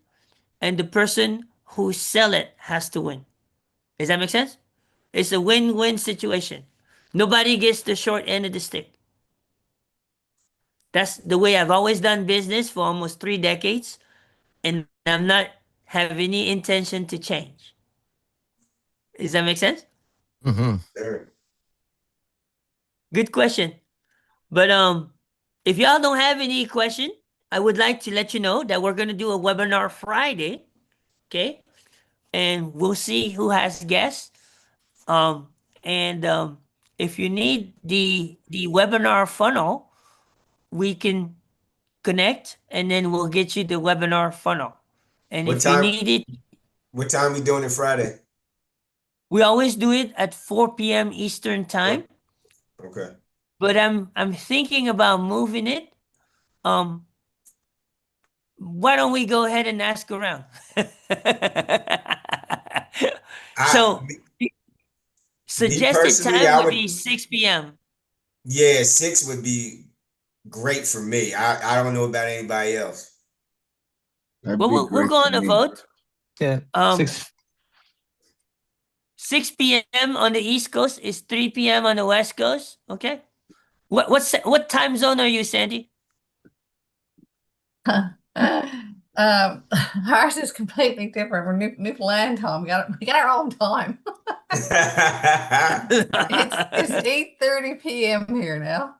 and the person who sell it has to win. Does that make sense? It's a win-win situation. Nobody gets the short end of the stick. That's the way I've always done business for almost 3 decades, and I'm not have any intention to change. Does that make sense? Mm-hmm. Sure. Good question. But if y'all don't have any question, I would like to let you know that we're going to do a webinar Friday, okay? And we'll see who has guests. And if you need the webinar funnel, we can connect, and then we'll get you the webinar funnel. And What if you time? need it, What time we doing it Friday? we always do it at 4 p.m. Eastern time. Okay. But I'm thinking about moving it. Why don't we go ahead and ask around? So Me suggested personally, time I would would. be 6 p.m. Yeah, 6 would be great for me. I don't know about anybody else. That'd Well, be we'll great go for on a me. vote. Yeah. 6 p.m. on the East Coast is 3 p.m. on the West Coast. Okay. What time zone are you, Sandy? Ours is completely different. We're Newfoundland time. We got our own time. It's 8:30 p.m. here now.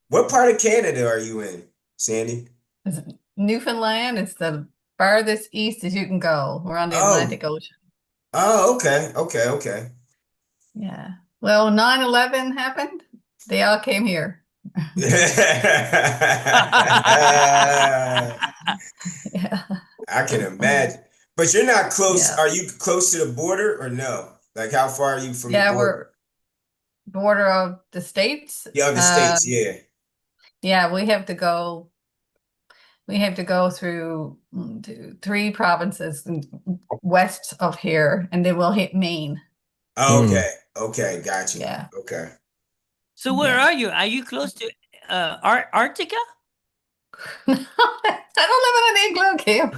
What part of Canada are you in, Sandy? Newfoundland is the farthest east as you can go. We're on the Oh. Atlantic Ocean. Oh, okay. Yeah. Well, 9/11 happened. They all came here. Yeah. I can imagine. But you're not close. Yeah. Are you close to the border or no? Like how far are you from the Yeah, border? we're border of the states. Yeah, the states, yeah. Yeah, we have to go through 3 provinces west of here, and then we'll hit Maine. Oh, okay, got you. Yeah. Okay. So where Yeah. are you? Are you close to Arctica? I don't live in an igloo, Kim.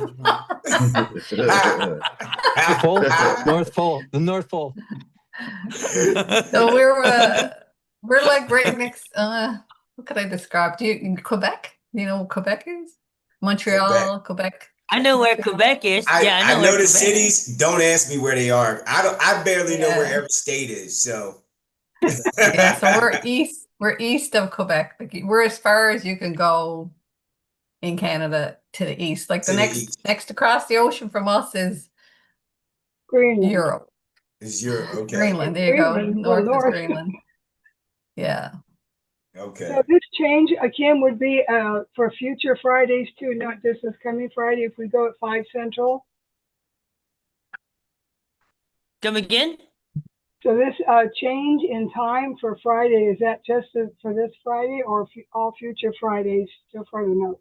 The pole, North Pole, the North Pole. So we're like right next. What could I describe? Do you in Quebec? You know what Quebec is? Montreal, Quebec. I know where Quebec is. Yeah, I I know know where the Quebec is. cities. Don't ask me where they are. I barely know where every state is. So Yeah, so we're east of Quebec. Like, we're as far as you can go in Canada to the east. Like the To the next east. next across the ocean from us is Greenland. Europe. Is Europe, okay. Greenland. There you go. Greenland, well, North is north. Greenland. Yeah. Okay. So this change, Kim, would be for future Fridays too, not just this coming Friday if we go at 5 Central. Come again? So this change in time for Friday, is that just for this Friday or all future Fridays still for the note?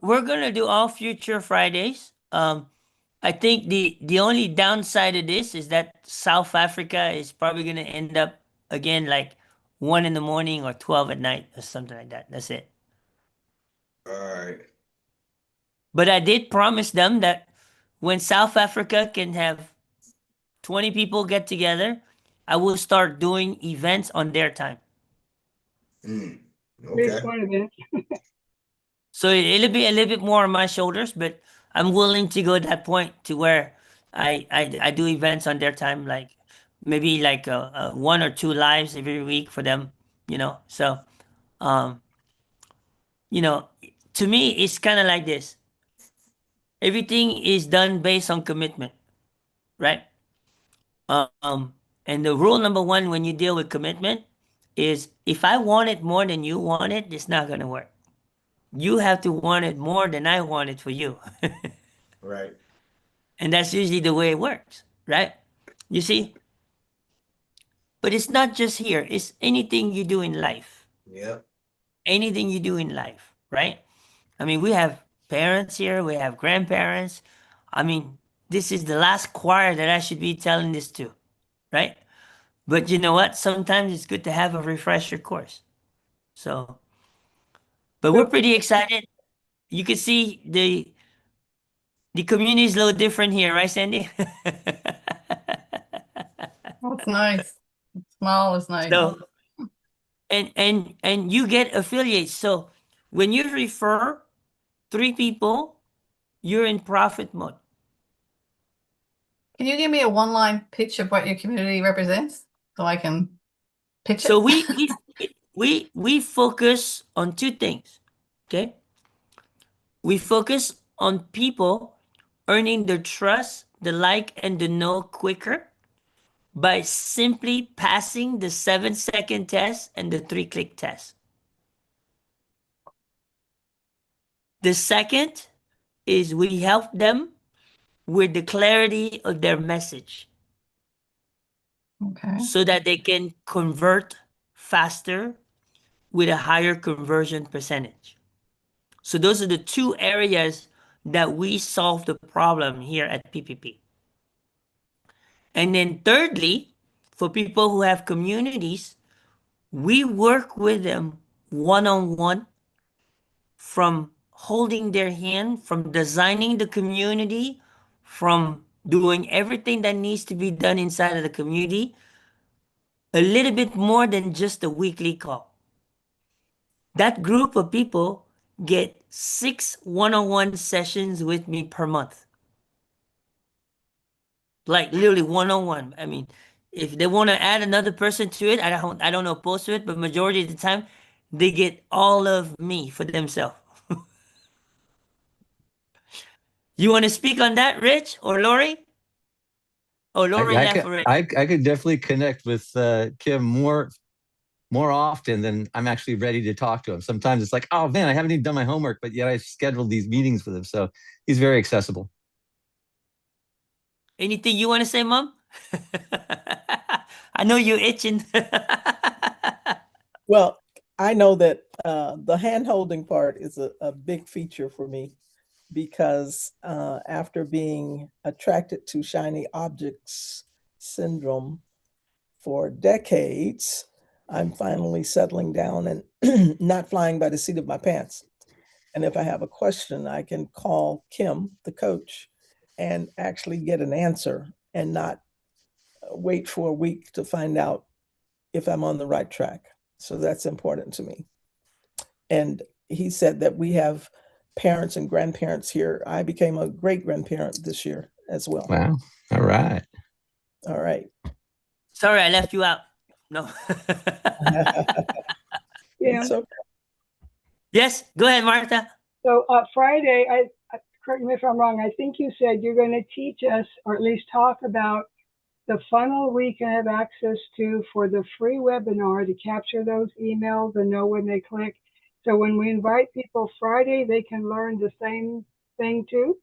We're gonna do all future Fridays. I think the only downside of this is that South Africa is probably gonna end up again like 1 in the morning or 12 at night or something like that. That's it. All right. But I did promise them that when South Africa can have 20 people get together, I will start doing events on their time. Mm. Big Okay. fun of it. So it'll be a little bit more on my shoulders, but I'm willing to go to that point to where I do events on their time, like maybe like 1 or 2 lives every week for them, you know. So, um, you know, to me, it's kind of like this. Everything is done based on commitment, right? And the rule number 1 when you deal with commitment is if I want it more than you want it, it's not gonna work. You have to want it more than I want it for you. Right. And that's usually the way it works, right? You see? But it's not just here, it's anything you do in life. Yeah. Anything you do in life, right? I mean, we have parents here, we have grandparents. I mean, this is the last choir that I should be telling this to, right? But you know what? Sometimes it's good to have a refresher course. So, but we're pretty excited. You can see the community is a little different here, right, Sandy? That's nice. Small is nice. So, and you get affiliates. So when you refer 3 people, you're in profit mode. Can you give me a one-line pitch of what your community represents so I can pitch So it? we focus on 2 things. Okay? We focus on people earning their trust, the like, and the know quicker by simply passing the 7-second test and the 3-click test. The second is we help them with the clarity of their message Okay. so that they can convert faster with a higher conversion percentage. So those are the 2 areas that we solve the problem here at PPP. And then thirdly, for people who have communities, we work with them one-on-one from holding their hand, from designing the community, from doing everything that needs to be done inside of the community, a little bit more than just a weekly call. That group of people get 6 one-on-one sessions with me per month. Like literally one-on-one. I mean, if they want to add another person to it, I don't oppose to it, but majority of the time, they get all of me for themselves. You want to speak on that, Rich or Lori? Oh, Lori left already. I could definitely connect with Kim more often than I'm actually ready to talk to him. Sometimes it's like, oh man, I haven't even done my homework, but yet I've scheduled these meetings with him. So he's very accessible. Anything you want to say, Mom? I know you're itching. Well, I know that the hand holding part is a big feature for me because after being attracted to shiny objects syndrome for decades, I'm finally settling down and not flying by the seat of my pants. And if I have a question, I can call Kim, the coach, and actually get an answer and not wait for a week to find out if I'm on the right track. So that's important to me. And he said that we have parents and grandparents here. I became a great grandparent this year as well. Wow. All right. All right. Sorry, I left you out. No. Yeah. So Yes, go ahead, Martha. So Friday, correct me if I'm wrong, I think you said you're going to teach us, or at least talk about the funnel we can have access to for the free webinar to capture those emails and know when they click. So when we invite people Friday, they can learn the same thing too.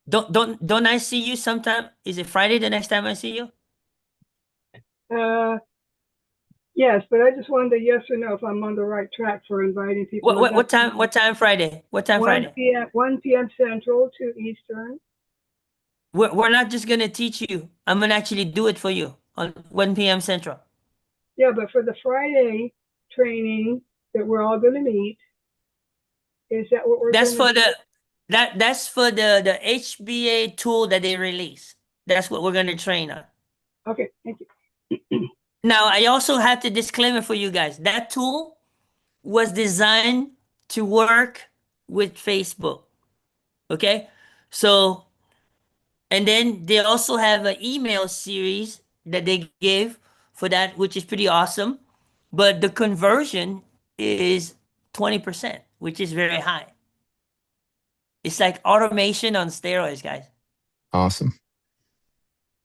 Don't I see you sometime? Is it Friday the next time I see you? Yes, but I just wanted a yes or no if I'm on the right track for inviting people. What time? What time Friday? What time 1 Friday? p.m. 1 p.m. Central, 2 Eastern. We're not just gonna teach you. I'm gonna actually do it for you on 1 p.m. Central. Yeah, but for the Friday training that we're all going to meet, is that what we're That's going to for that's for the HBA tool that they release. That's what we're gonna train on. Okay, thank you. Now, I also have to disclaimer for you guys. That tool was designed to work with Facebook. Okay? So, and then they also have an email series that they give for that, which is pretty awesome. But the conversion is 20%, which is very high. It's like automation on steroids, guys. Awesome.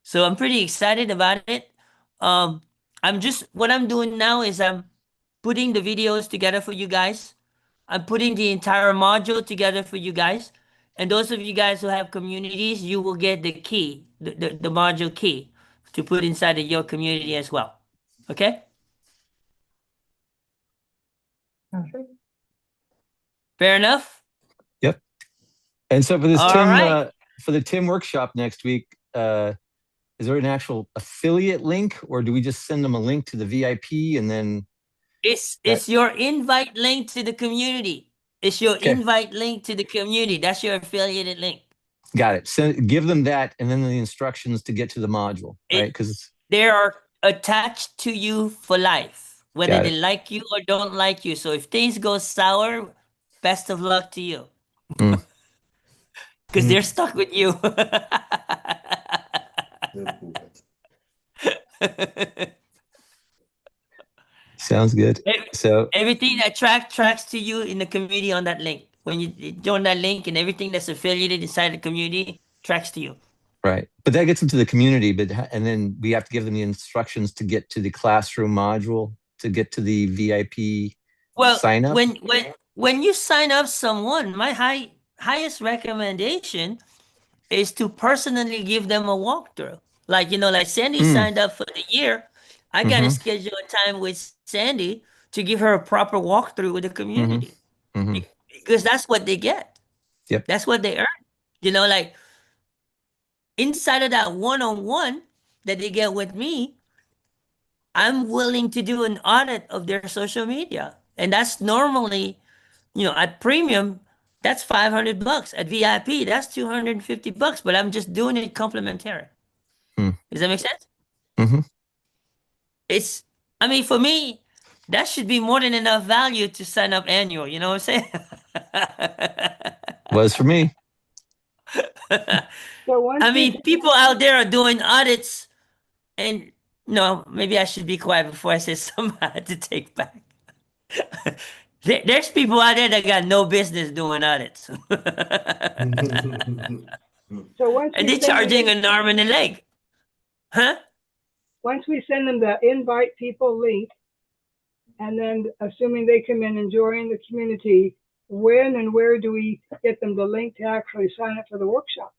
So I'm pretty excited about it. What I'm doing now is I'm putting the videos together for you guys. I'm putting the entire module together for you guys. And those of you guys who have communities, you will get the key, the module key to put inside of your community as well. Okay? Okay. Fair enough? Yep. And so for this All Tim, right. for the Tim workshop next week, is there an actual affiliate link, or do we just send them a link to the VIP and then? It's your invite link to the community. It's your Okay. invite link to the community. That's your affiliated link. Got it. So give them that, and then the instructions to get to the module, right? Because they are attached to you for life, whether Got they it. like you or don't like you. So if things go sour, best of luck to you. Mm. Because they're stuck with you. Sounds good. So Everything that tracks to you in the community on that link. When you join that link, and everything that's affiliated inside the community tracks to you. right, but that gets them to the community. And then we have to give them the instructions to get to the classroom module, to get to the VIP sign up. When you sign up someone, my highest recommendation is to personally give them a walkthrough. Like Sandy signed up for the year. I got to schedule a time with Sandy to give her a proper walkthrough with the community. Because that's what they get. Yep. That's what they earn. Like inside of that one-on-one that they get with me, I'm willing to do an audit of their social media. And that's normally, at premium, that's $500. At VIP, that's $250, but I'm just doing it complimentary. Does that make sense? For me, that should be more than enough value to sign up annual. You know what I'm saying? Was for me. People out there are doing audits, and no, maybe I should be quiet before I say something I had to take back. There's people out there that got no business doing audits. So once and they're charging an arm and a leg. Huh? Once we send them the invite people link, and then assuming they come in and join the community, when and where do we get them the link to actually sign up for the workshop?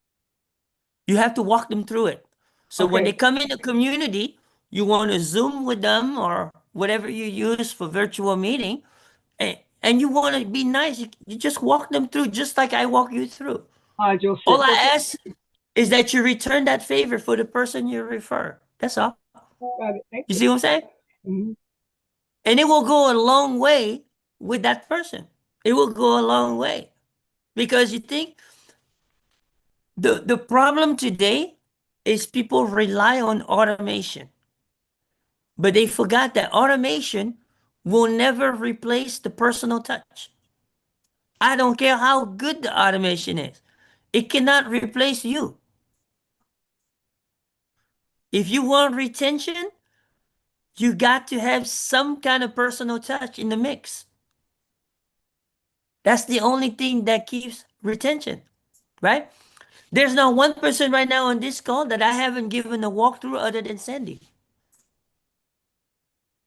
You have to walk them through it. So when they come in the community, you want to Zoom with them or whatever you use for virtual meeting, and you want to be nice. You just walk them through just like I walk you through. All I ask is that you return that favor for the person you refer. That's all. Got it. Thank you see what I'm saying? And it will go a long way with that person. It will go a long way. Because you think the problem today is people rely on automation. But they forgot that automation will never replace the personal touch. I don't care how good the automation is. It cannot replace you. If you want retention, you got to have some kind of personal touch in the mix. That's the only thing that keeps retention, right? There's not one person right now on this call that I haven't given a walkthrough other than Sandy.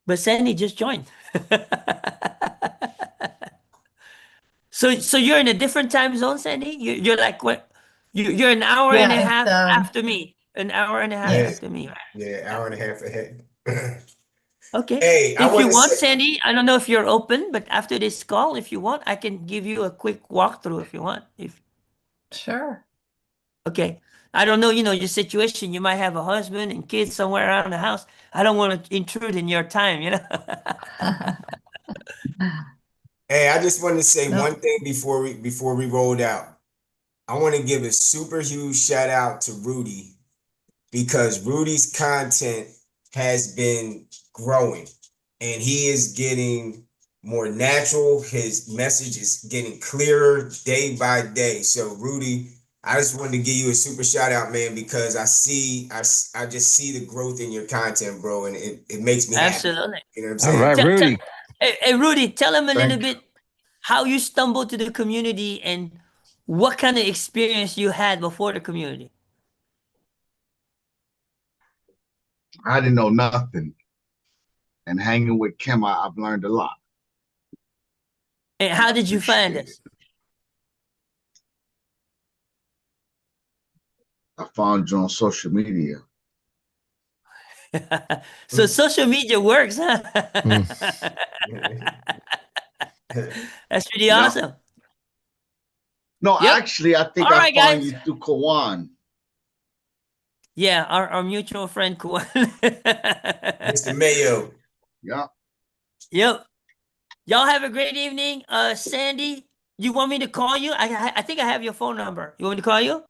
But Sandy just joined. So you're in a different time zone, Sandy? You're like what? You're an hour and a Yeah, half it's after me. An hour and a half Yeah, yes. after me, right? yeah, hour and a half ahead. Okay. Hey, I If want you to want, say, Sandy, I don't know if you're open, but after this call, if you want, I can give you a quick walkthrough if you want. If Sure. okay. I don't know, your situation. You might have a husband and kids somewhere around the house. I don't want to intrude in your time, hey, I just wanted to say No. one thing before we rolled out. I want to give a super huge shout out to Rudy because Rudy's content has been growing and he is getting more natural. His message is getting clearer day by day. So Rudy, I just wanted to give you a super shout out, man, because I just see the growth in your content, bro, and it makes me happy. Absolutely. You know what I'm All saying? right, Rudy. Hey, Rudy, tell him a little Thank you. bit how you stumbled to the community and what kind of experience you had before the community. I didn't know nothing. And hanging with Kim, I've learned a lot. And And how I did you find appreciate it. us? I found you on social media. So social media works, huh? That's pretty Yeah. awesome. No, Yep. actually, I think All I right, found guys. you through Kawan. Yeah, our mutual friend, Kuan. Mr. Mayo. Yeah. Yep. Y'all have a great evening. Sandy, you want me to call you? I think I have your phone number. You want me to call you?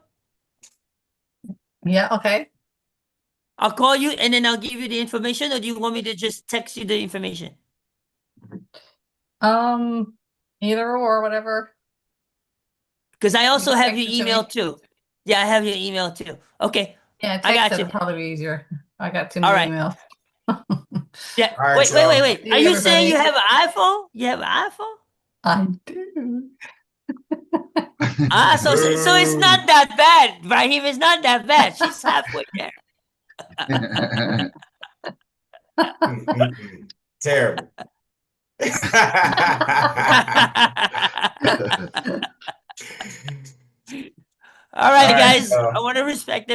Yeah, okay. I'll call you and then I'll give you the information, or do you want me to just text you the information? Either or whatever. Because I also can have text your it to me. email too. Yeah, I have your email too. Okay. Yeah, I text got you. it'll probably be easier. I got too All many right. emails. Yeah. All right, Wait. y'all. Are See you saying you everybody. have an iPhone? You have an iPhone? I do. So it's not that bad, Raheem. It's not that bad. She's halfway there. Terrible. All right, All right, guys. I want to respect